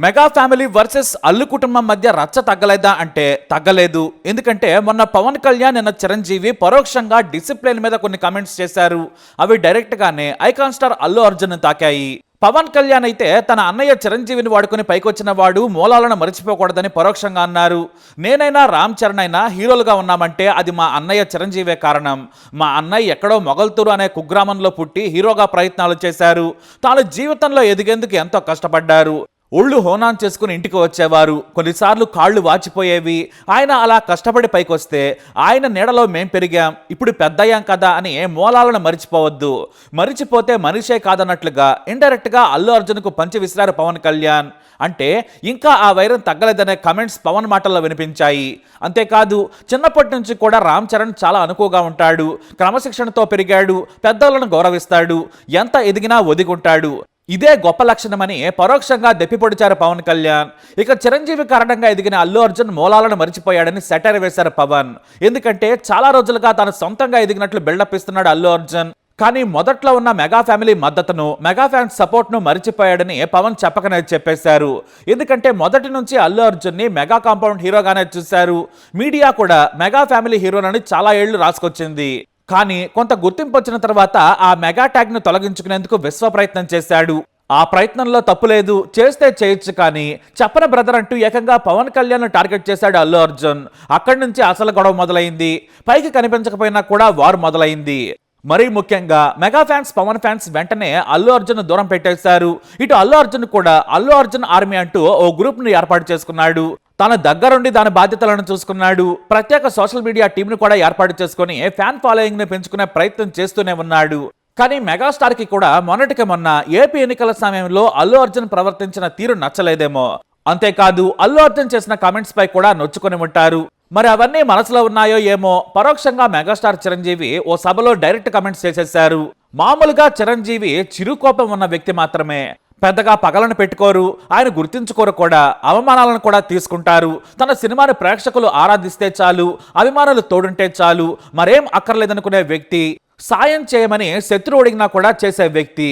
Mega family versus Allu కుటుంబం మధ్య రచ్చ తగ్గలేదా అంటే తగ్గలేదు. ఎందుకంటే మొన్న పవన్ కళ్యాణ్ నిన్న చిరంజీవి పరోక్షంగా డిసిప్లిన్ మీద కొన్ని కామెంట్స్ చేశారు. అవి డైరెక్ట్ గానే ఐకాన్ స్టార్ అల్లు అర్జున్ తాకాయి. పవన్ కళ్యాణ్ అయితే తన అన్నయ్య చిరంజీవిని వాడుకుని పైకొచ్చిన వాడు మూలాలను మర్చిపోకూడదని పరోక్షంగా అన్నారు. నేనైనా రామ్ చరణ్ అయినా హీరోలుగా ఉన్నామంటే అది మా అన్నయ్య చిరంజీవే కారణం. మా అన్నయ్య ఎక్కడో మొగల్తూరు అనే కుగ్రామంలో పుట్టి హీరోగా ప్రయత్నాలు చేశారు. తాను జీవితంలో ఎదిగేందుకు ఎంతో కష్టపడ్డారు. ఒళ్ళు హోనాన్ చేసుకుని ఇంటికి వచ్చేవారు. కొన్నిసార్లు కాళ్ళు వాచిపోయేవి. ఆయన అలా కష్టపడి పైకొస్తే ఆయన నీడలో మేం పెరిగాం, ఇప్పుడు పెద్దయ్యాం కదా అని మూలాలను మరిచిపోవద్దు. మరిచిపోతే మనిషే కాదన్నట్లుగా ఇండైరెక్ట్గా అల్లు అర్జున్కు పంచి విసిరారు పవన్ కళ్యాణ్. అంటే ఇంకా ఆ వైరం తగ్గలేదనే కమెంట్స్ పవన్ మాటల్లో వినిపించాయి. అంతేకాదు చిన్నప్పటి నుంచి కూడా రామ్ చరణ్ చాలా అనుకువగా ఉంటాడు, క్రమశిక్షణతో పెరిగాడు, పెద్దలను గౌరవిస్తాడు, ఎంత ఎదిగినా ఒదిగుంటాడు. ఇదే గొప్ప లక్షణమని పరోక్షంగా దెప్పిపొడిచారు పవన్ కళ్యాణ్. ఇక చిరంజీవి కారణంగా ఎదిగిన అల్లు అర్జున్ మూలాలను మరిచిపోయాడని సెటైర్ వేశారు పవన్. ఎందుకంటే చాలా రోజులుగా తాను సొంతంగా ఎదిగినట్లు బిల్డప్ ఇస్తున్నాడు అల్లు అర్జున్. కానీ మొదట్లో ఉన్న మెగా ఫ్యామిలీ మద్దతును, మెగా ఫ్యాన్స్ సపోర్ట్ను మరిచిపోయాడని పవన్ చెప్పకనే చెప్పేశారు. ఎందుకంటే మొదటి నుంచి అల్లు అర్జున్ని మెగా కాంపౌండ్ హీరోగానే చూశారు. మీడియా కూడా మెగా ఫ్యామిలీ హీరోనని చాలా ఏళ్లు రాసుకొచ్చింది. కానీ కొంత గుర్తింపు వచ్చిన తర్వాత ఆ మెగా ట్యాగ్ ను తొలగించుకునేందుకు విశ్వ ప్రయత్నం చేశాడు. ఆ ప్రయత్నంలో తప్పులేదు, చేస్తే చేయొచ్చు, కానీ చెప్పన బ్రదర్ అంటూ ఏకంగా పవన్ కళ్యాణ్ టార్గెట్ చేశాడు అల్లు అర్జున్. అక్కడి నుంచి అసలు గొడవ మొదలైంది. పైకి కనిపించకపోయినా కూడా వారు మొదలైంది. మరీ ముఖ్యంగా మెగా ఫ్యాన్స్, పవన్ ఫ్యాన్స్ వెంటనే అల్లు అర్జున్ దూరం పెట్టేశారు. ఇటు అల్లు అర్జున్ కూడా అల్లు అర్జున్ ఆర్మీ అంటూ ఓ గ్రూప్ ను ఏర్పాటు చేసుకున్నాడు. తన దగ్గరుండి దాని బాధ్యతలను చూసుకున్నాడు. ప్రత్యేక సోషల్ మీడియా టీంను కూడా ఏర్పాటు చేసుకుని ఫ్యాన్ ఫాలోయింగ్ ని పెంచుకునే ప్రయత్నం చేస్తూనే ఉన్నాడు. కానీ మెగాస్టార్ కి కూడా మొన్నటికి మొన్న ఏపీ ఎన్నికల సమయంలో అల్లు అర్జున్ ప్రవర్తించిన తీరు నచ్చలేదేమో. అంతేకాదు అల్లు అర్జున్ చేసిన కామెంట్స్ పై కూడా నొచ్చుకొని ఉంటారు. మరి అవన్నీ మనసులో ఉన్నాయో ఏమో పరోక్షంగా మెగాస్టార్ చిరంజీవి ఓ సభలో డైరెక్ట్ కామెంట్స్ చేసేశారు. మామూలుగా చిరంజీవి చిరుకోపం ఉన్న వ్యక్తి మాత్రమే, పెద్దగా పగలను పెట్టుకోరు, ఆయన గుర్తించుకోరు కూడా, అవమానాలను కూడా తీసుకుంటారు. తన సినిమాను ప్రేక్షకులు ఆరాధిస్తే చాలు, అభిమానులు తోడుంటే చాలు, మరేం అక్కర్లేదనుకునే వ్యక్తి, సాయం చేయమని శత్రువు అడిగినా కూడా చేసే వ్యక్తి.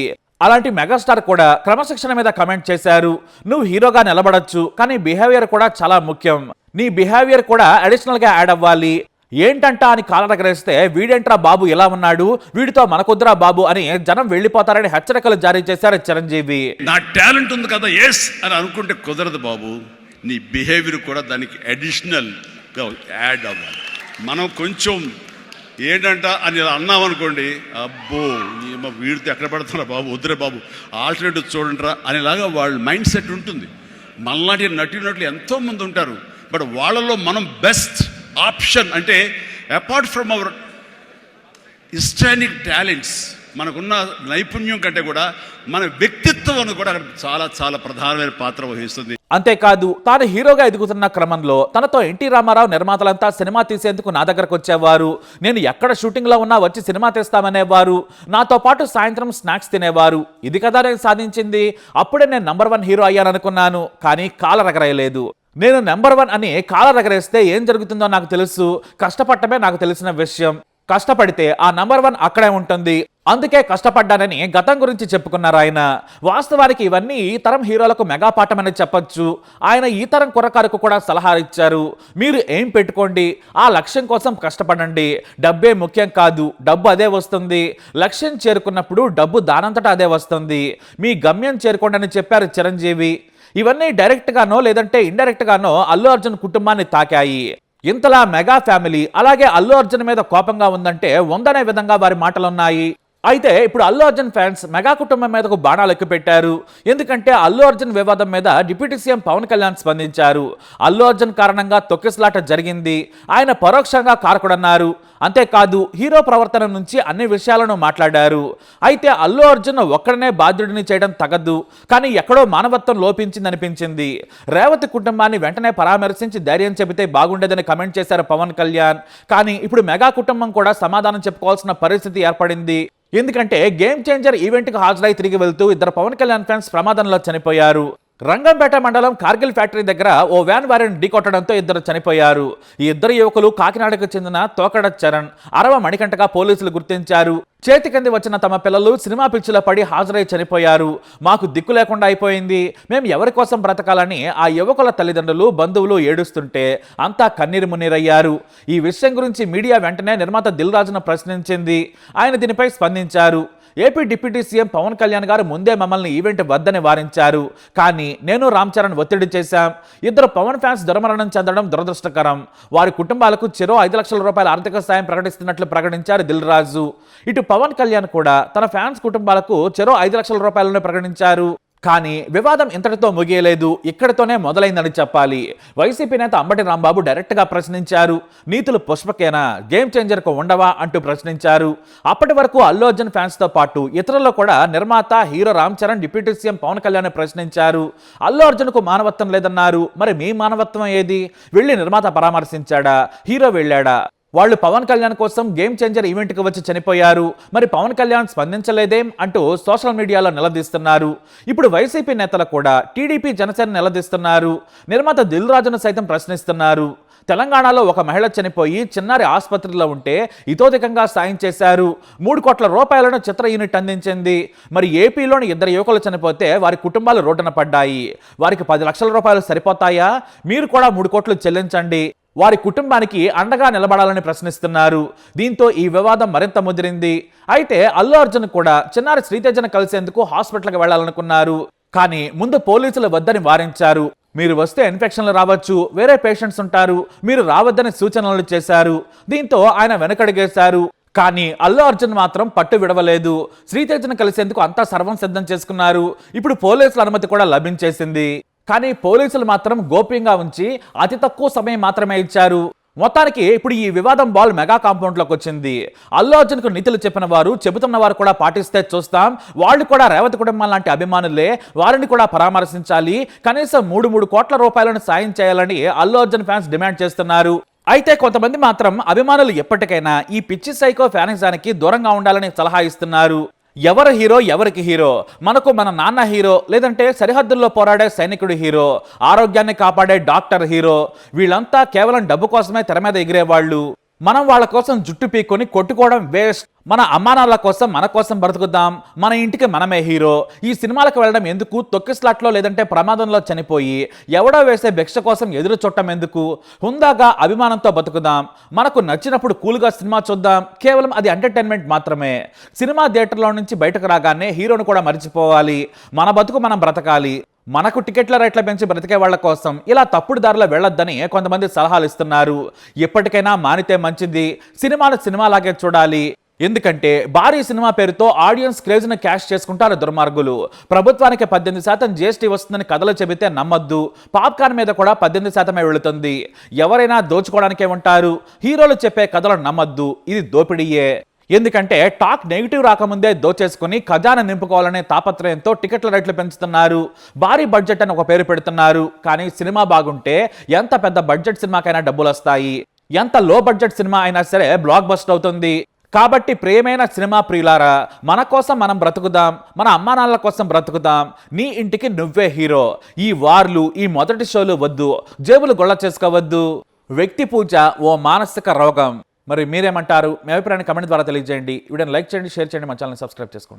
అలాంటి మెగాస్టార్ కూడా క్రమశిక్షణ మీద కమెంట్ చేశారు. నువ్వు హీరోగా నిలబడొచ్చు, కానీ బిహేవియర్ కూడా చాలా ముఖ్యం. నీ బిహేవియర్ కూడా అడిషనల్ గా యాడ్ అవ్వాలి. ఏంటంటా అని కాలరగరేస్తే వీడేంట్రా బాబు ఇలా ఉన్నాడు, వీడితో మనకొద్దురా బాబు అని జనం వెళ్ళిపోతారని హెచ్చరికలు జారీ చేశారు చిరంజీవి. నా టాలెంట్ ఉంది కదా ఎస్ అని అనుకుంటే కుదరదు బాబు, నీ బిహేవియర్ కూడా దానికి అడిషనల్ గా యాడ్ అవ్వాలి. మనం కొంచెం ఏంటంట అని అన్నామనుకోండి, అబ్బో వీడితో ఎక్కడ పడుతున్నా బాబు, వద్దురే బాబు, ఆల్టర్నేటివ్ చూడండిరా అనేలాగా వాళ్ళ మైండ్ సెట్ ఉంటుంది. మనలాంటి నటినట్లు ఎంతోమంది ఉంటారు. బట్ వాళ్ళలో మనం బెస్ట్ ఆప్షన్ అంటే అపార్ట్ ఫ్రమ్ అవర్ హిస్టానిక్ టాలెంట్స్, మనకున్న నైపుణ్యం కంటే కూడా మన వ్యక్తిత్వం కూడా చాలా చాలా ప్రధానమైన పాత్ర వహిస్తుంది. అంతేకాదు తాను హీరోగా ఎదుగుతున్న క్రమంలో తనతో ఎన్టీ రామారావు నిర్మాతలంతా సినిమా తీసేందుకు నా దగ్గరకు వచ్చేవారు. నేను ఎక్కడ షూటింగ్ లో ఉన్నా వచ్చి సినిమా తీస్తామనేవారు. నాతో పాటు సాయంత్రం స్నాక్స్ తినేవారు. ఇది కదా నేను సాధించింది. అప్పుడే నేను #1 హీరో అయ్యాననుకున్నాను, కానీ కాలరగరేయలేదు. నేను #1 అని కాలరగరేస్తే ఏం జరుగుతుందో నాకు తెలుసు. కష్టపడటమే నాకు తెలిసిన విషయం. కష్టపడితే ఆ #1 అక్కడే ఉంటుంది. అందుకే కష్టపడ్డానని గతం గురించి చెప్పుకున్నారు ఆయన. వాస్తవానికి ఇవన్నీ ఈ తరం హీరోలకు మెగా పాఠమని చెప్పొచ్చు. ఆయన ఈ తరం కుర్రకారుకు కూడా సలహా ఇచ్చారు. మీరు ఏం పెట్టుకోండి, ఆ లక్ష్యం కోసం కష్టపడండి. డబ్బే ముఖ్యం కాదు, డబ్బు అదే వస్తుంది. లక్ష్యం చేరుకున్నప్పుడు డబ్బు దానంతటా అదే వస్తుంది. మీ గమ్యం చేరుకోండి అని చెప్పారు చిరంజీవి. ఇవన్నీ డైరెక్ట్ గానో లేదంటే ఇండైరెక్ట్ గానో అల్లు అర్జున్ కుటుంబాన్ని తాకాయి. ఇంతలా మెగా ఫ్యామిలీ అలాగే అల్లు అర్జున్ మీద కోపంగా ఉందంటే ఉందనే విధంగా వారి మాటలున్నాయి. అయితే ఇప్పుడు అల్లు అర్జున్ ఫ్యాన్స్ మెగా కుటుంబం మీదకు బాణాలు ఎక్కుపెట్టారు. ఎందుకంటే అల్లు అర్జున్ వివాదం మీద డిప్యూటీ సీఎం పవన్ కళ్యాణ్ స్పందించారు. అల్లు అర్జున్ కారణంగా తొక్కిసలాట జరిగింది, ఆయన పరోక్షంగా కారకుడన్నారు. అంతేకాదు హీరో ప్రవర్తన నుంచి అన్ని విషయాలను మాట్లాడారు. అయితే అల్లు అర్జున్ ఒక్కడనే బాధ్యుడిని చేయడం తగదు, కానీ ఎక్కడో మానవత్వం లోపించిందనిపించింది. రేవతి కుటుంబాన్ని వెంటనే పరామర్శించి ధైర్యం చెబితే బాగుండేదని కమెంట్ చేశారు పవన్ కళ్యాణ్. కానీ ఇప్పుడు మెగా కుటుంబం కూడా సమాధానం చెప్పుకోవాల్సిన పరిస్థితి ఏర్పడింది. ఎందుకంటే గేమ్ చేంజర్ ఈవెంట్కి హాజరై తిరిగి వెళ్తూ ఇద్దరు పవన్ కళ్యాణ్ ఫ్యాన్స్ ప్రమాదంలో చనిపోయారు. రంగంపేట మండలం కార్గిల్ ఫ్యాక్టరీ దగ్గర ఓ వ్యాన్ వారిని ఢీకొట్టడంతో ఇద్దరు చనిపోయారు. ఈ ఇద్దరు యువకులు కాకినాడకు చెందిన తోకడ చరణ్, అరవ మణికంటగా పోలీసులు గుర్తించారు. చేతి కింది వచ్చిన తమ పిల్లలు సినిమా పిచ్చిలో పడి హాజరై చనిపోయారు. మాకు దిక్కు లేకుండా అయిపోయింది, మేము ఎవరి కోసం బ్రతకాలని ఆ యువకుల తల్లిదండ్రులు, బంధువులు ఏడుస్తుంటే అంతా కన్నీరు మున్నీరయ్యారు. ఈ విషయం గురించి మీడియా వెంటనే నిర్మాత దిల్ రాజును ప్రశ్నించింది. ఆయన దీనిపై స్పందించారు. AP deputy CM Pawan Kalyan గారు ముందే మమ్మల్ని ఈవెంట్ వద్దని వారించారు. కానీ నేను రామ్ చరణ్ ఒత్తిడి చేశాం. ఇద్దరు పవన్ ఫ్యాన్స్ దుర్మరణం చెందడం దురదృష్టకరం. వారి కుటుంబాలకు చెరో 5 లక్షల రూపాయల ఆర్థిక సాయం ప్రకటిస్తున్నట్లు ప్రకటించారు దిల్ రాజు. ఇటు పవన్ కళ్యాణ్ కూడా తన ఫ్యాన్స్ కుటుంబాలకు చెరో 5 లక్షల రూపాయలను ప్రకటించారు. కానీ వివాదం ఇంతటితో ముగియలేదు, ఇక్కడితోనే మొదలైందని చెప్పాలి. వైసీపీ నేత అంబటి రాంబాబు డైరెక్ట్గా ప్రశ్నించారు. నీతులు పుష్పకేనా, గేమ్ చేంజర్కు ఉండవా అంటూ ప్రశ్నించారు. అప్పటి వరకు అల్లు అర్జున్ ఫ్యాన్స్తో పాటు ఇతరులు కూడా నిర్మాత, hero Ram Charan, deputy CM Pawan Kalyan ప్రశ్నించారు. అల్లు అర్జున్కు మానవత్వం లేదన్నారు. మరి మీ మానవత్వం ఏది? వెళ్ళి నిర్మాత పరామర్శించాడా? హీరో వెళ్ళాడా? వాళ్ళు పవన్ కళ్యాణ్ కోసం గేమ్ చేంజర్ ఈవెంట్కి వచ్చి చనిపోయారు. మరి పవన్ కళ్యాణ్ స్పందించలేదేం అంటూ సోషల్ మీడియాలో నిలదీస్తున్నారు. ఇప్పుడు వైసీపీ నేతలు కూడా టీడీపీ, జనసేన నిలదీస్తున్నారు. నిర్మాత దిల్ రాజును సైతం ప్రశ్నిస్తున్నారు. తెలంగాణలో ఒక మహిళ చనిపోయి చిన్నారి ఆసుపత్రిలో ఉంటే ఇతోధికంగా సాయం చేశారు. 3 కోట్ల రూపాయలను చిత్ర యూనిట్ అందించింది. మరి ఏపీలోని 2 యువకులు చనిపోతే వారి కుటుంబాలు రోడ్డున పడ్డాయి. వారికి 10 లక్షల రూపాయలు సరిపోతాయా? మీరు కూడా 3 కోట్లు చెల్లించండి, వారి కుటుంబానికి అండగా నిలబడాలని ప్రశ్నిస్తున్నారు. దీంతో ఈ వివాదం మరింత ముదిరింది. అయితే అల్లు అర్జున్ కూడా చిన్నారి శ్రీతేజను కలిసేందుకు హాస్పిటల్కి వెళ్లాలనుకున్నారు. కానీ ముందు పోలీసులు వద్దని వారించారు. మీరు వస్తే ఇన్ఫెక్షన్లు రావచ్చు, వేరే పేషెంట్స్ ఉంటారు, మీరు రావద్దని సూచనలు చేశారు. దీంతో ఆయన వెనకడిగేశారు. కానీ అల్లు అర్జున్ మాత్రం పట్టు విడవలేదు. శ్రీతేజను కలిసేందుకు అంతా సర్వం సిద్ధం చేసుకున్నారు. ఇప్పుడు పోలీసుల అనుమతి కూడా లభించేసింది. కానీ పోలీసులు మాత్రం గోప్యంగా ఉంచి అతి తక్కువ సమయం మాత్రమే ఇచ్చారు. మొత్తానికి ఇప్పుడు ఈ వివాదం బాల్ మెగా కాంపౌండ్లోకి వచ్చింది. అల్లు అర్జున్కు నీతులు చెప్పిన వారు, చెబుతున్న వారు కూడా పాటిస్తే చూస్తాం. వాళ్ళు కూడా రేవతి కుటుంబం లాంటి అభిమానులే, వారిని కూడా పరామర్శించాలి. కనీసం 3 కోట్ల రూపాయలను సాయం చేయాలని అల్లు అర్జున్ ఫ్యాన్స్ డిమాండ్ చేస్తున్నారు. అయితే కొంతమంది మాత్రం అభిమానులు ఎప్పటికైనా ఈ పిచ్చి సైకో ఫ్యానిజానికి దూరంగా ఉండాలని సలహా ఇస్తున్నారు. ఎవరు హీరో, ఎవరికి హీరో? మనకు మన నాన్న హీరో, లేదంటే సరిహద్దుల్లో పోరాడే సైనికుడు హీరో, ఆరోగ్యాన్ని కాపాడే డాక్టర్ హీరో. వీళ్ళంతా కేవలం డబ్బు కోసమే తెర మీద ఎగిరేవాళ్ళు. మనం వాళ్ళ కోసం జుట్టు పీక్కొని కొట్టుకోవడం వేస్ట్. మన అమ్మానాల కోసం, మన కోసం బ్రతుకుదాం. మన ఇంటికి మనమే హీరో. ఈ సినిమాలకు వెళ్ళడం ఎందుకు? తొక్కిస్లాట్లో లేదంటే ప్రమాదంలో చనిపోయి ఎవడో వేసే భిక్ష కోసం ఎదురు చుట్టం ఎందుకు? హుందాగా అభిమానంతో బతుకుదాం. మనకు నచ్చినప్పుడు కూల్గా సినిమా చూద్దాం. కేవలం అది ఎంటర్టైన్మెంట్ మాత్రమే. సినిమా థియేటర్లో నుంచి బయటకు రాగానే హీరోను కూడా మర్చిపోవాలి. మన బతుకు మనం బ్రతకాలి. మనకు టికెట్ల రేట్ల పెంచి బ్రతికే వాళ్ల కోసం ఇలా తప్పుడు దారిలో వెళ్లొద్దని కొంతమంది సలహాలు ఇస్తున్నారు. ఎప్పటికైనా మానితే మంచిది. సినిమాను సినిమాలాగే చూడాలి. ఎందుకంటే భారీ సినిమా పేరుతో ఆడియన్స్ క్రేజ్ను క్యాష్ చేసుకుంటారు దుర్మార్గులు. ప్రభుత్వానికి 18% జీఎస్టీ వస్తుందని కథలు చెబితే నమ్మొద్దు. పాప్కార్న్ మీద కూడా 18% వెళుతుంది. ఎవరైనా దోచుకోవడానికే ఉంటారు. హీరోలు చెప్పే కథలు నమ్మొద్దు. ఇది దోపిడీయే. ఎందుకంటే టాక్ నెగిటివ్ రాకముందే దోచేసుకుని ఖజానా నింపుకోవాలనే తాపత్రయంతో టికెట్ల రేట్లు పెంచుతున్నారు. భారీ బడ్జెట్ అని ఒక పేరు పెడుతున్నారు. కానీ సినిమా బాగుంటే ఎంత పెద్ద బడ్జెట్ సినిమాకైనా డబ్బులు వస్తాయి. ఎంత లో బడ్జెట్ సినిమా అయినా సరే బ్లాక్ బస్టర్ అవుతుంది. కాబట్టి ప్రియమైన సినిమా ప్రియులారా, మన కోసం మనం బ్రతుకుదాం. మన అమ్మానాన్నల కోసం బ్రతుకుదాం. నీ ఇంటికి నువ్వే హీరో. ఈ వార్లు, ఈ మొదటి షోలు వద్దు. జేబులు గొల్ల చేసుకోవద్దు. వ్యక్తి పూజ ఓ మానసిక రోగం. మరి మీరేమంటారు? మీ అభిప్రాయాన్ని కమెంట్ ద్వారా తెలియజేయండి. వీడియోని లైక్ చేయండి, షేర్ చేయండి, మా ఛానల్ని సబ్స్క్రైబ్ చేసుకోండి.